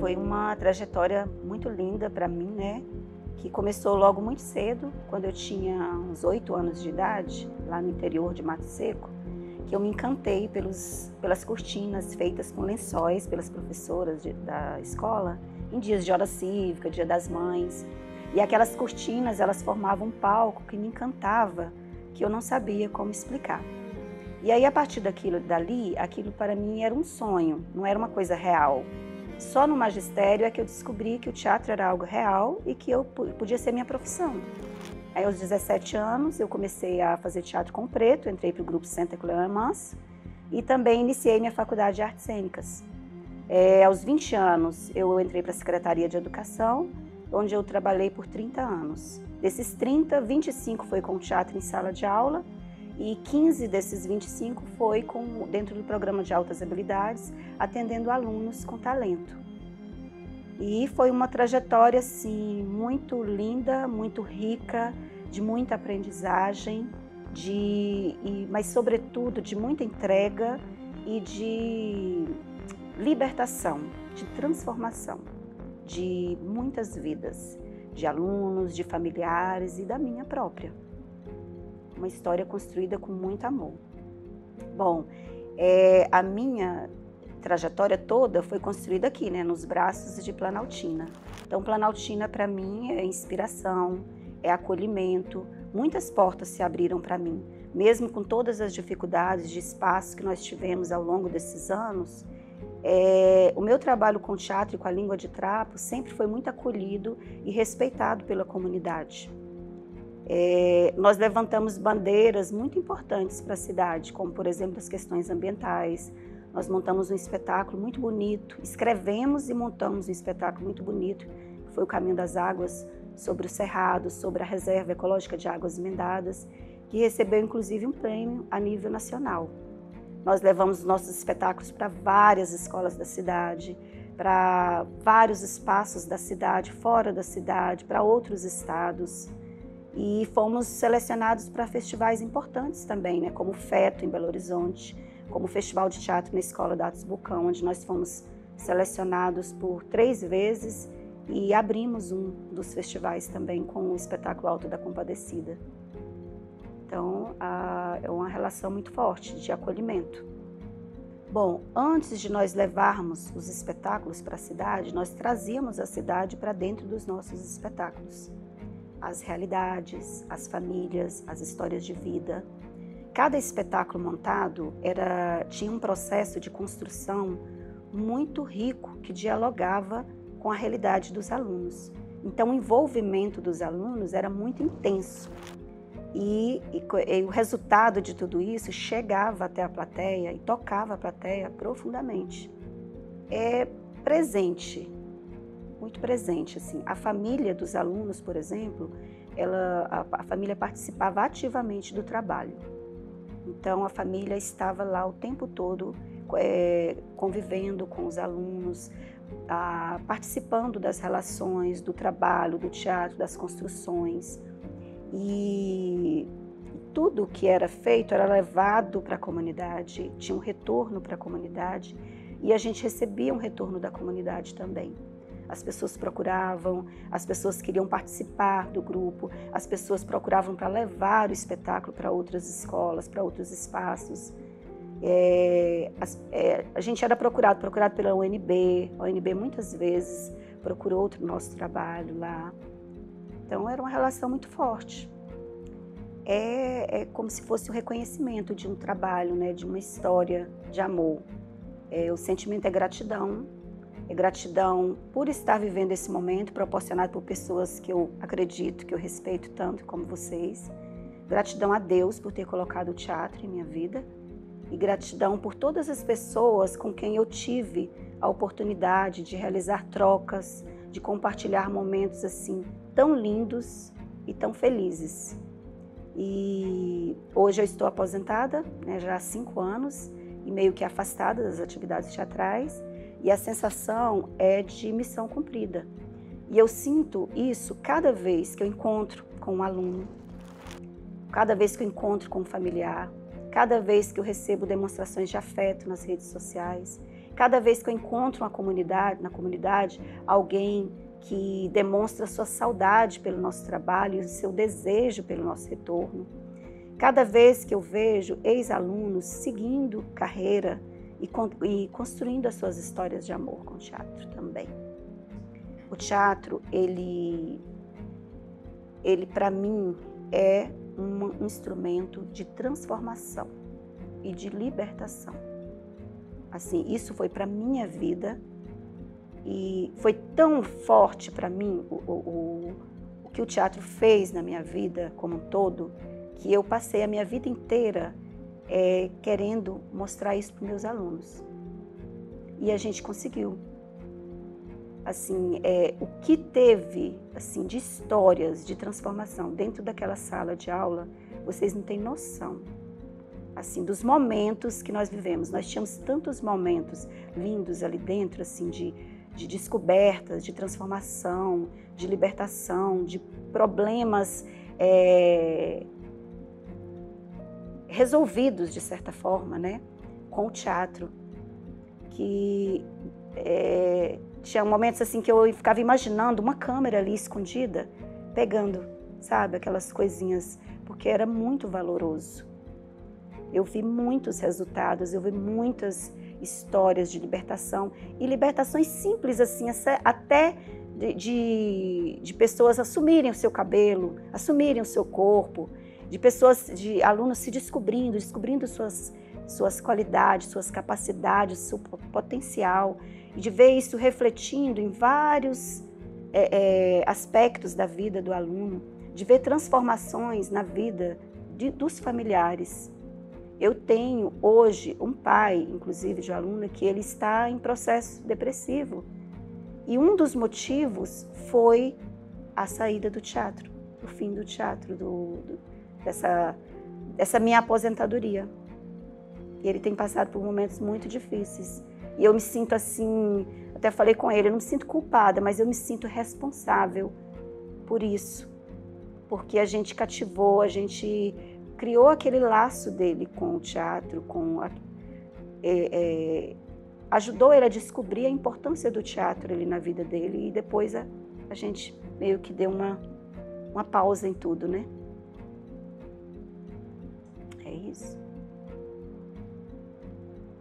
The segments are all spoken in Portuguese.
foi uma trajetória muito linda para mim, né? Que começou logo muito cedo, quando eu tinha uns 8 anos de idade, lá no interior de Mato Seco, que eu me encantei pelas cortinas feitas com lençóis pelas professoras da escola, em dias de hora cívica, Dia das Mães. E aquelas cortinas, elas formavam um palco que me encantava, que eu não sabia como explicar. E aí, a partir dali, aquilo para mim era um sonho, não era uma coisa real. Só no magistério é que eu descobri que o teatro era algo real e que eu podia ser minha profissão. Aí, aos 17 anos, eu comecei a fazer teatro com o Preto, entrei para o grupo Santa Cleomans e também iniciei minha faculdade de artes cênicas. Aos 20 anos, eu entrei para a Secretaria de Educação, onde eu trabalhei por 30 anos. Desses 30, 25 foi com teatro em sala de aula e 15 desses 25 foi dentro do programa de altas habilidades, atendendo alunos com talento. E foi uma trajetória assim, muito linda, muito rica, de muita aprendizagem, mas sobretudo de muita entrega e de libertação, de transformação de muitas vidas, de alunos, de familiares e da minha própria. Uma história construída com muito amor. Bom, a minha trajetória toda foi construída aqui, né, nos braços de Planaltina. Então, Planaltina para mim é inspiração, é acolhimento. Muitas portas se abriram para mim, mesmo com todas as dificuldades de espaço que nós tivemos ao longo desses anos. O meu trabalho com teatro e com a língua de trapo sempre foi muito acolhido e respeitado pela comunidade. Nós levantamos bandeiras muito importantes para a cidade, como, por exemplo, as questões ambientais. Nós montamos um espetáculo muito bonito, escrevemos e montamos um espetáculo muito bonito, que foi o Caminho das Águas, sobre o Cerrado, sobre a Reserva Ecológica de Águas Emendadas, que recebeu, inclusive, um prêmio a nível nacional. Nós levamos nossos espetáculos para várias escolas da cidade, para vários espaços da cidade, fora da cidade, para outros estados. E fomos selecionados para festivais importantes também, né? Como o FETO, em Belo Horizonte, como o Festival de Teatro na Escola da Atos Bucão, onde nós fomos selecionados por 3 vezes e abrimos um dos festivais também com o espetáculo Alto da Compadecida. Então, é uma relação muito forte de acolhimento. Bom, antes de nós levarmos os espetáculos para a cidade, nós trazíamos a cidade para dentro dos nossos espetáculos. As realidades, as famílias, as histórias de vida. Cada espetáculo montado tinha um processo de construção muito rico que dialogava com a realidade dos alunos. Então, o envolvimento dos alunos era muito intenso. E o resultado de tudo isso chegava até a plateia e tocava a plateia profundamente. É presente, muito presente, assim. A família dos alunos, por exemplo, a família participava ativamente do trabalho. Então, a família estava lá o tempo todo convivendo com os alunos, participando das relações, do trabalho, do teatro, das construções. E tudo que era feito era levado para a comunidade, tinha um retorno para a comunidade e a gente recebia um retorno da comunidade também. As pessoas procuravam, as pessoas queriam participar do grupo, as pessoas procuravam para levar o espetáculo para outras escolas, para outros espaços. A gente era procurado pela UNB, a UNB muitas vezes procurou o nosso trabalho lá. Então, era uma relação muito forte. É como se fosse o reconhecimento de um trabalho, né, de uma história de amor. O sentimento é gratidão por estar vivendo esse momento, proporcionado por pessoas que eu acredito, que eu respeito tanto como vocês. Gratidão a Deus por ter colocado o teatro em minha vida. E gratidão por todas as pessoas com quem eu tive a oportunidade de realizar trocas, de compartilhar momentos assim tão lindos e tão felizes. E hoje eu estou aposentada, né, já há 5 anos e meio que afastada das atividades teatrais, e a sensação é de missão cumprida. E eu sinto isso cada vez que eu encontro com um aluno, cada vez que eu encontro com um familiar, cada vez que eu recebo demonstrações de afeto nas redes sociais. Cada vez que eu encontro na comunidade, alguém que demonstra sua saudade pelo nosso trabalho e seu desejo pelo nosso retorno. Cada vez que eu vejo ex-alunos seguindo carreira e construindo as suas histórias de amor com o teatro também. O teatro, ele para mim, é um instrumento de transformação e de libertação. Assim, isso foi para minha vida e foi tão forte para mim o que o teatro fez na minha vida como um todo, que eu passei a minha vida inteira querendo mostrar isso para os meus alunos. E a gente conseguiu. Assim, o que teve assim, de histórias de transformação dentro daquela sala de aula, vocês não têm noção. Assim, dos momentos que nós vivemos. Nós tínhamos tantos momentos lindos ali dentro, assim, de descobertas, de transformação, de libertação, de problemas resolvidos, de certa forma, né, com o teatro. Que tinha momentos assim que eu ficava imaginando uma câmera ali escondida, pegando, sabe, aquelas coisinhas, porque era muito valoroso. Eu vi muitos resultados, eu vi muitas histórias de libertação e libertações simples assim, até de pessoas assumirem o seu cabelo, assumirem o seu corpo, de alunos se descobrindo suas qualidades, suas capacidades, seu potencial, e de ver isso refletindo em vários aspectos da vida do aluno, de ver transformações na vida dos familiares. Eu tenho hoje um pai, inclusive de aluna, que ele está em processo depressivo. E um dos motivos foi a saída do teatro, o fim do teatro, dessa minha aposentadoria. E ele tem passado por momentos muito difíceis. E eu me sinto assim, até falei com ele, eu não me sinto culpada, mas eu me sinto responsável por isso. Porque a gente cativou, a gente criou aquele laço dele com o teatro, ajudou ele a descobrir a importância do teatro ali na vida dele, e depois a gente meio que deu uma pausa em tudo, né? É isso.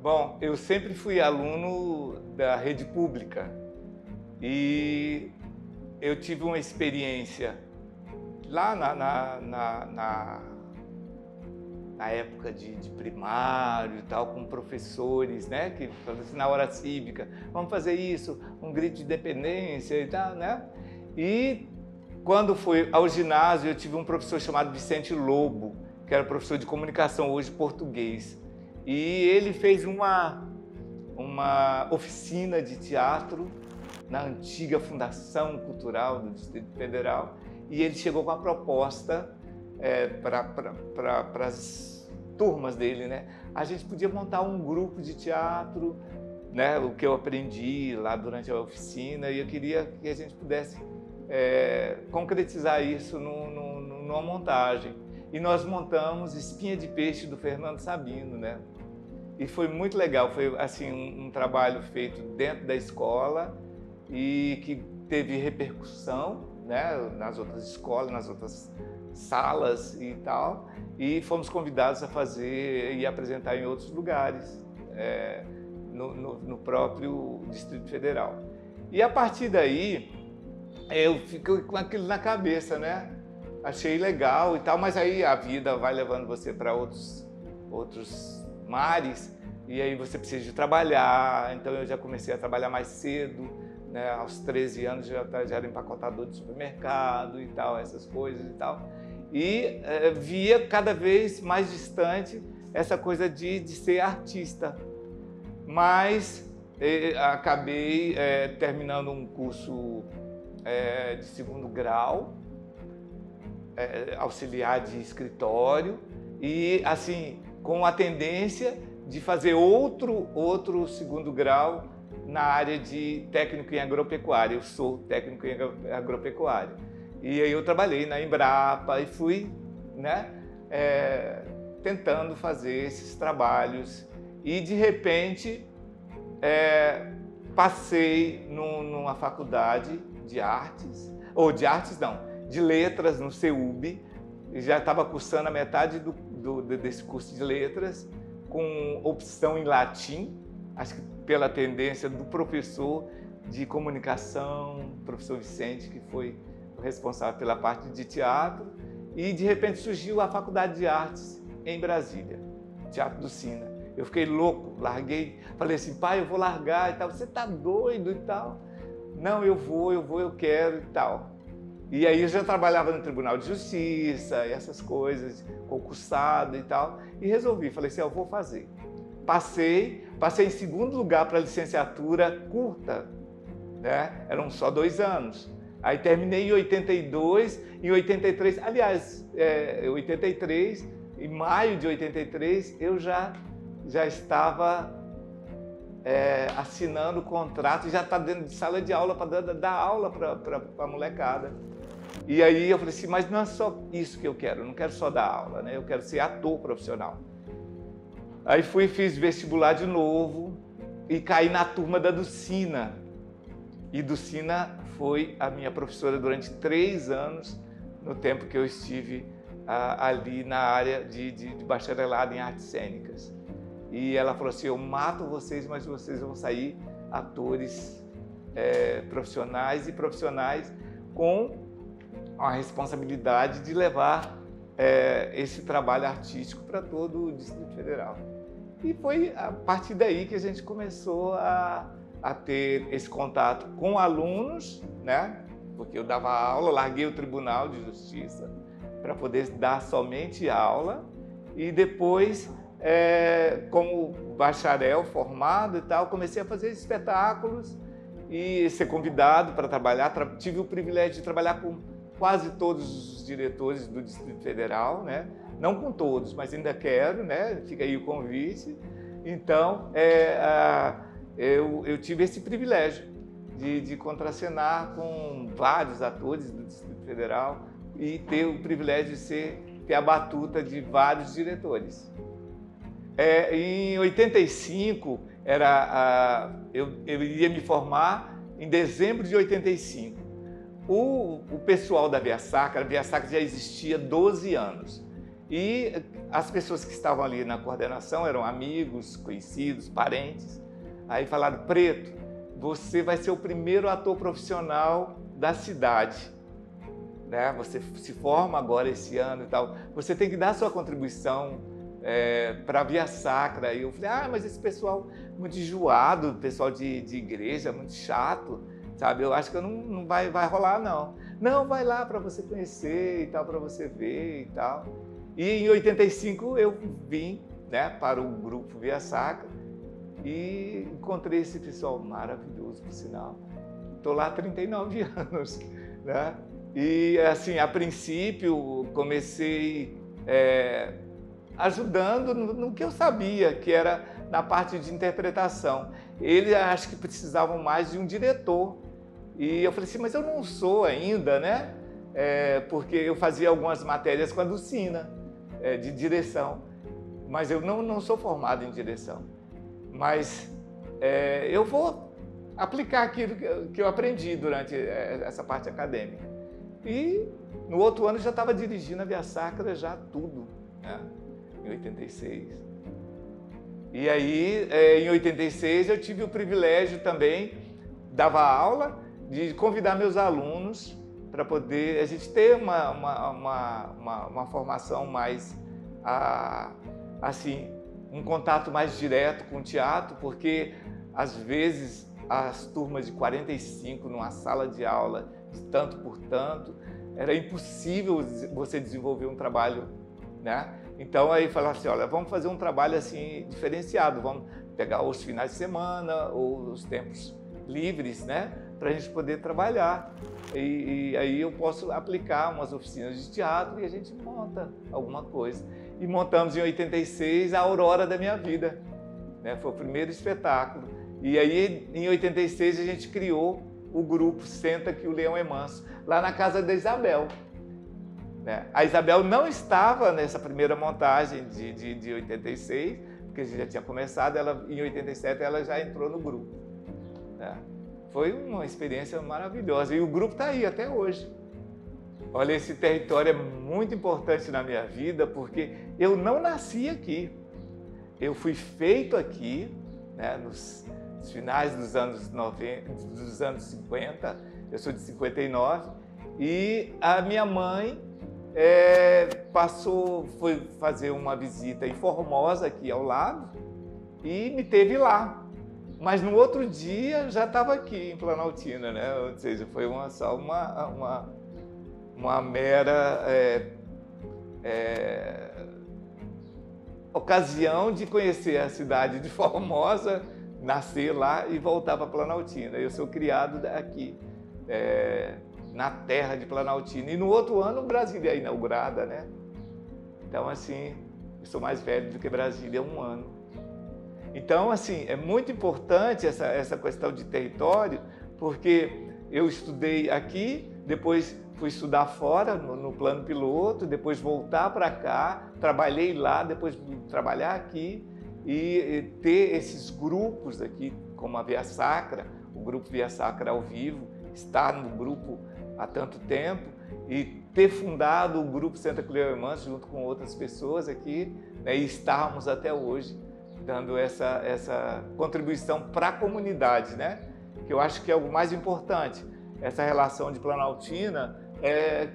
Bom, eu sempre fui aluno da rede pública e eu tive uma experiência lá na época de primário e tal, com professores, né, que assim, na hora cívica, vamos fazer isso, um grito de independência e tal, né? E quando fui ao ginásio, eu tive um professor chamado Vicente Lobo, que era professor de comunicação, hoje português. E ele fez uma oficina de teatro na antiga Fundação Cultural do Distrito Federal, e ele chegou com a proposta para as turmas dele, né? A gente podia montar um grupo de teatro, né? O que eu aprendi lá durante a oficina, e eu queria que a gente pudesse concretizar isso numa montagem. E nós montamos Espinha de Peixe, do Fernando Sabino, né? E foi muito legal, foi assim um trabalho feito dentro da escola e que teve repercussão, né, nas outras escolas, nas outras salas e tal, e fomos convidados a fazer e apresentar em outros lugares, no próprio Distrito Federal. E a partir daí, eu fico com aquilo na cabeça, né? Achei legal e tal, mas aí a vida vai levando você para outros mares, e aí você precisa de trabalhar. Então eu já comecei a trabalhar mais cedo, né? Aos 13 anos já era empacotador de supermercado e tal, essas coisas e tal. E via cada vez mais distante essa coisa de ser artista. Mas acabei terminando um curso de segundo grau, auxiliar de escritório, e assim, com a tendência de fazer outro segundo grau na área de técnico em agropecuária. Eu sou técnico em agropecuária. E aí eu trabalhei na Embrapa e fui, né, tentando fazer esses trabalhos. E de repente passei numa faculdade de artes, ou de artes não, de letras no CEUB, já estava cursando a metade desse curso de letras, com opção em latim, acho que pela tendência do professor de comunicação, professor Vicente, que foi o responsável pela parte de teatro, e de repente surgiu a Faculdade de Artes em Brasília, Teatro do Sina. Eu fiquei louco, larguei, falei assim, pai, eu vou largar e tal, você tá doido e tal? Não, eu vou, eu quero e tal. E aí eu já trabalhava no Tribunal de Justiça, e essas coisas, concursado e tal, e resolvi, falei assim, eu vou fazer. Passei em segundo lugar para a licenciatura curta, né? Eram só 2 anos. Aí terminei em 82, em 83, aliás, em 83, em maio de 83, eu já estava assinando o contrato, já está dentro de sala de aula para dar aula para a molecada. E aí eu falei assim, mas não é só isso que eu quero, eu não quero só dar aula, né? Eu quero ser ator profissional. Aí fiz vestibular de novo e caí na turma da Dulcina. E Dulcina foi a minha professora durante 3 anos, no tempo que eu estive ali na área de bacharelado em artes cênicas. E ela falou assim, eu mato vocês, mas vocês vão sair atores profissionais com a responsabilidade de levar esse trabalho artístico para todo o Distrito Federal. E foi a partir daí que a gente começou a ter esse contato com alunos, né? Porque eu dava aula, larguei o Tribunal de Justiça para poder dar somente aula e depois, como bacharel formado e tal, comecei a fazer espetáculos e ser convidado para trabalhar. Tive o privilégio de trabalhar com quase todos os diretores do Distrito Federal, né? Não com todos, mas ainda quero, né? Fica aí o convite. Então, eu tive esse privilégio de contracenar com vários atores do Distrito Federal e ter o privilégio de ter a batuta de vários diretores. Em 85, eu iria me formar em dezembro de 85. O pessoal da Via Sacra, a Via Sacra já existia 12 anos. E as pessoas que estavam ali na coordenação eram amigos, conhecidos, parentes. Aí falaram, Preto, você vai ser o primeiro ator profissional da cidade, né? Você se forma agora esse ano e tal, você tem que dar sua contribuição para a Via Sacra. E eu falei, mas esse pessoal muito enjoado, pessoal de igreja, muito chato, sabe? Eu acho que não vai rolar, não. Não, vai lá para você conhecer e tal, para você ver e tal. E em 85 eu vim, né, para o grupo Via Sacra e encontrei esse pessoal maravilhoso, por sinal. Estou lá há 39 anos, né? E assim, a princípio comecei ajudando no que eu sabia, que era na parte de interpretação. Eles acho que precisavam mais de um diretor. E eu falei assim, mas eu não sou ainda, né? Porque eu fazia algumas matérias com a Dulcina, de direção, mas eu não sou formado em direção. Mas eu vou aplicar aquilo que eu aprendi durante essa parte acadêmica. E no outro ano eu já estava dirigindo a Via Sacra, já tudo, né? Em 86. E aí, em 86, eu tive o privilégio também, dava aula, de convidar meus alunos para poder a gente ter uma formação mais, assim, um contato mais direto com o teatro, porque às vezes as turmas de 45 numa sala de aula de tanto por tanto, era impossível você desenvolver um trabalho, né? Então aí falava assim, olha, vamos fazer um trabalho assim diferenciado, vamos pegar os finais de semana ou os tempos livres, né, para a gente poder trabalhar. E aí eu posso aplicar umas oficinas de teatro e a gente monta alguma coisa. E montamos em 86 a Aurora da Minha Vida, né? Foi o primeiro espetáculo. E aí em 86 a gente criou o grupo Senta que o Leão é Manso, lá na casa da Isabel. A Isabel não estava nessa primeira montagem de 86, porque a gente já tinha começado, em 87 ela já entrou no grupo, né? Foi uma experiência maravilhosa e o grupo está aí até hoje. Olha, esse território é muito importante na minha vida porque eu não nasci aqui. Eu fui feito aqui, né, nos finais dos anos 90, dos anos 50, eu sou de 59, e a minha mãe foi fazer uma visita em Formosa, aqui ao lado, e me teve lá. Mas no outro dia já estava aqui em Planaltina, né? Ou seja, foi só uma mera ocasião de conhecer a cidade de Formosa, nascer lá e voltar para Planaltina. Eu sou criado aqui, na terra de Planaltina. E no outro ano Brasília é inaugurada, né? Então, assim, eu sou mais velho do que Brasília, 1 ano. Então, assim, é muito importante essa questão de território, porque eu estudei aqui, depois fui estudar fora, no plano piloto, depois voltar para cá, trabalhei lá, depois trabalhar aqui e ter esses grupos aqui, como a Via Sacra, o grupo Via Sacra ao vivo, estar no grupo há tanto tempo e ter fundado o grupo Santa Cleo Irmãs junto com outras pessoas aqui, né, e estarmos até hoje dando essa contribuição para a comunidade, né? Que eu acho que é o mais importante. Essa relação de Planaltina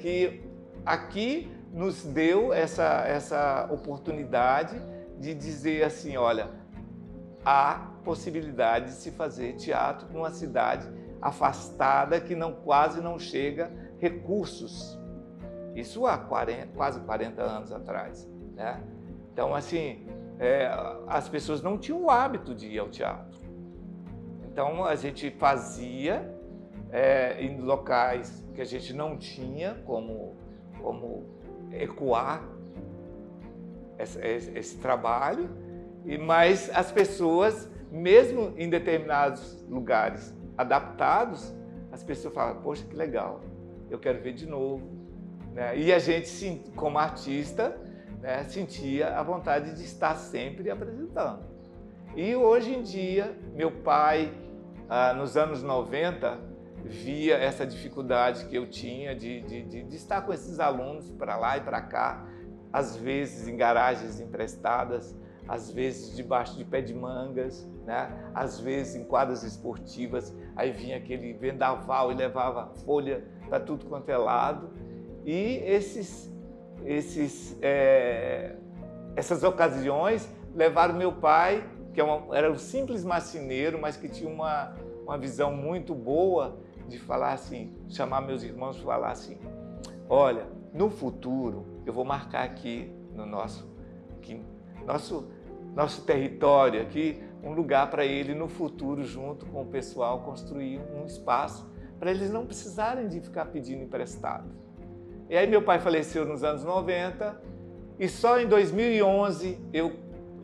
que aqui nos deu essa oportunidade de dizer assim, olha, há possibilidade de se fazer teatro numa cidade afastada que quase não chega recursos. Isso há quase 40 anos atrás, né? Então, assim, as pessoas não tinham o hábito de ir ao teatro. Então, a gente fazia em locais que a gente não tinha como ecoar esse trabalho, mas as pessoas, mesmo em determinados lugares adaptados, as pessoas falavam, poxa, que legal, eu quero ver de novo, né? E a gente, como artista, né, sentia a vontade de estar sempre apresentando. E hoje em dia, meu pai, nos anos 90, via essa dificuldade que eu tinha de estar com esses alunos para lá e para cá, às vezes em garagens emprestadas, às vezes debaixo de pé de mangas, né? Às vezes em quadras esportivas, aí vinha aquele vendaval e levava folha para tudo quanto é lado. E essas ocasiões levaram meu pai, que era um simples marceneiro, mas que tinha uma visão muito boa de falar assim, chamar meus irmãos e falar assim, olha, no futuro eu vou marcar aqui no nosso território aqui um lugar para ele no futuro, junto com o pessoal, construir um espaço para eles não precisarem de ficar pedindo emprestado. E aí meu pai faleceu nos anos 90 e só em 2011 eu,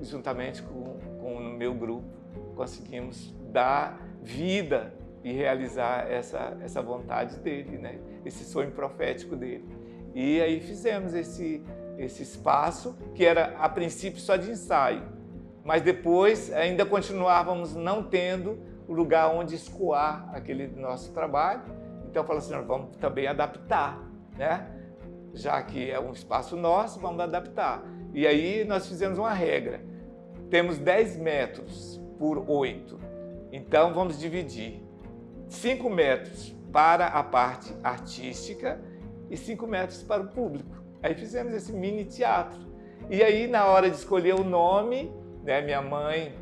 juntamente com o meu grupo, conseguimos dar vida e realizar essa vontade dele, né? Esse sonho profético dele. E aí fizemos esse espaço, que era a princípio só de ensaio, mas depois ainda continuávamos não tendo o lugar onde escoar aquele nosso trabalho. Então falou assim, vamos também adaptar, né? Já que é um espaço nosso, vamos adaptar. E aí nós fizemos uma regra. Temos 10 metros por 8. Então vamos dividir 5 metros para a parte artística e 5 metros para o público. Aí fizemos esse mini teatro. E aí, na hora de escolher o nome, né, minha mãe,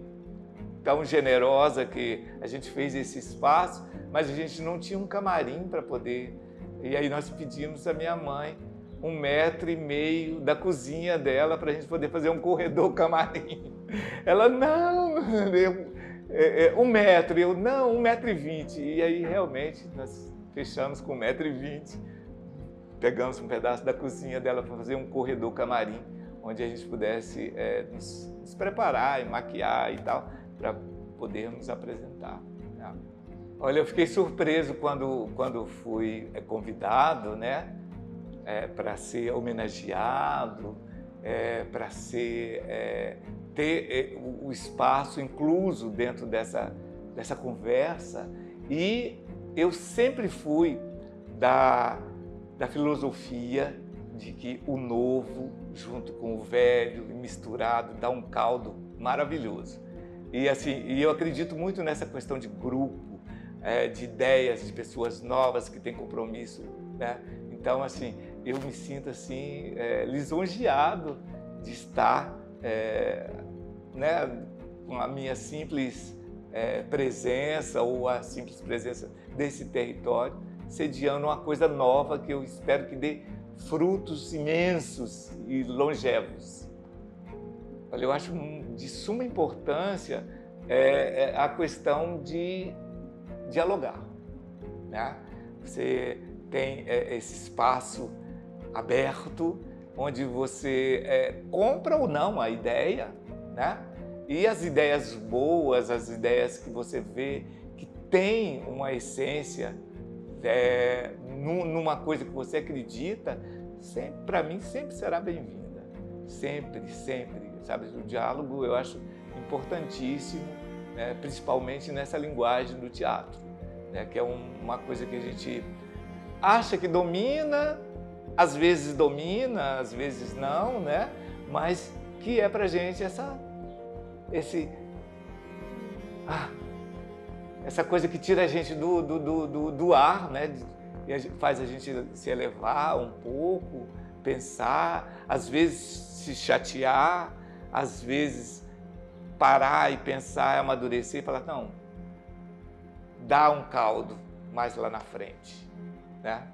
tão generosa que a gente fez esse espaço, mas a gente não tinha um camarim para poder. E aí nós pedimos à minha mãe 1,5 metro da cozinha dela para a gente poder fazer um corredor camarim. Ela, não, 1 metro. Eu, não, 1,20 metro. E aí, realmente, nós fechamos com 1,20 metro. Pegamos um pedaço da cozinha dela para fazer um corredor camarim, onde a gente pudesse nos preparar e maquiar e tal, para podermos apresentar. Né? Olha, eu fiquei surpreso quando fui convidado, né, para ser homenageado para ter o espaço incluso dentro dessa conversa. E eu sempre fui da filosofia de que o novo, junto com o velho, misturado, dá um caldo maravilhoso. E assim, eu acredito muito nessa questão de grupo, de ideias, de pessoas novas que têm compromisso, né? Então, assim, eu me sinto assim lisonjeado de estar, né, com a minha simples presença ou a simples presença desse território, sediando uma coisa nova que eu espero que dê frutos imensos e longevos. Olha, eu acho de suma importância a questão de dialogar, né? Você tem esse espaço aberto onde você compra ou não a ideia, né? E as ideias boas, as ideias que você vê que tem uma essência numa coisa que você acredita, para mim sempre será bem-vinda. Sempre, sempre. Sabe? O diálogo eu acho importantíssimo, né? Principalmente nessa linguagem do teatro, né? Que é uma coisa que a gente acha que domina, às vezes não, né? Mas que é pra gente essa coisa que tira a gente do ar, né? E faz a gente se elevar um pouco, pensar, às vezes se chatear, às vezes parar e pensar, amadurecer e falar, não, dá um caldo mais lá na frente, né?